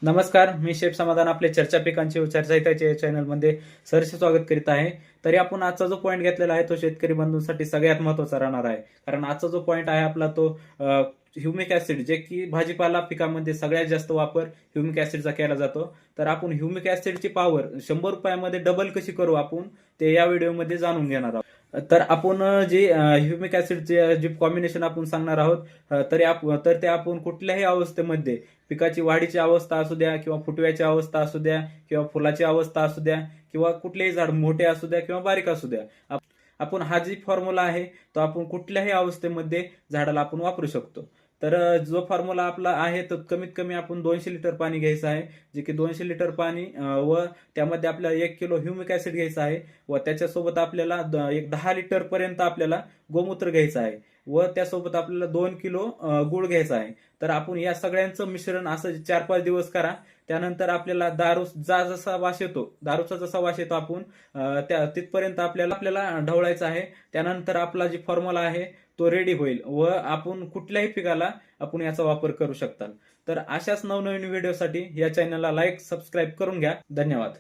नमस्कार, मी शेफ समाधान आपले चर्चा पिकांची व चर्चा हिताच्या चॅनलमध्ये सहर्ष स्वागत करीत आहे. तरी आपण आजचा जो पॉईंट घेतलेला आहे तो शेतकरी बंधूंसाठी सगळ्यात महत्त्वाचा राहणार आहे. कारण आजचा जो पॉईंट आहे आपला तो ह्युमिक ऍसिड, जे की भाजीपाला पिकामध्ये सगळ्यात जास्त वापर ह्युमिक ऍसिडचा केला जातो. तर आपण ह्युमिक ऍसिडची पॉवर 100 रुपयामध्ये डबल कशी करू आपण ते या व्हिडिओमध्ये जाणून घेणार आहोत. तर आपण जे ह्युमिक ऍसिडचे जे कॉम्बिनेशन आपण सांगणार आहोत, तर ते आपण कुठल्याही अवस्थेमध्ये पिकाची वाढीची अवस्था असू द्या किंवा फुटव्याची अवस्था असू द्या किंवा फुलाची अवस्था असू द्या किंवा कुठलेही झाड मोठे असू द्या किंवा बारीक असू द्या, आपण हा जी फॉर्म्युला आहे तो आपण कुठल्याही अवस्थेमध्ये झाडाला आपण वापरू शकतो. तर जो फॉर्म्युला आपला आहे तो कमीत कमी आपण 200 लिटर पाणी घ्यायचं आहे, जे की 200 लिटर पाणी व त्यामध्ये आपल्याला 1 किलो ह्युमिक ऍसिड घ्यायचा आहे व त्याच्यासोबत आपल्याला एक 10 लिटर पर्यंत आपल्याला गोमूत्र घ्यायचं आहे व त्यासोबत आपल्याला 2 किलो गुळ घ्यायचा आहे. तर आपण या सगळ्यांचं मिश्रण असं 4-5 दिवस करा. त्यानंतर आपल्याला दारूचा जसा वास येतो आपण त्या तिथपर्यंत आपल्याला ढवळायचं आहे. त्यानंतर आपला जी फॉर्म्युला आहे तो रेडी होईल व आपण कुठल्याही पिकाला आपण याचा वापर करू शकता. तर अशाच नवनवीन व्हिडिओसाठी या चॅनलला लाईक सबस्क्राईब करून घ्या. धन्यवाद.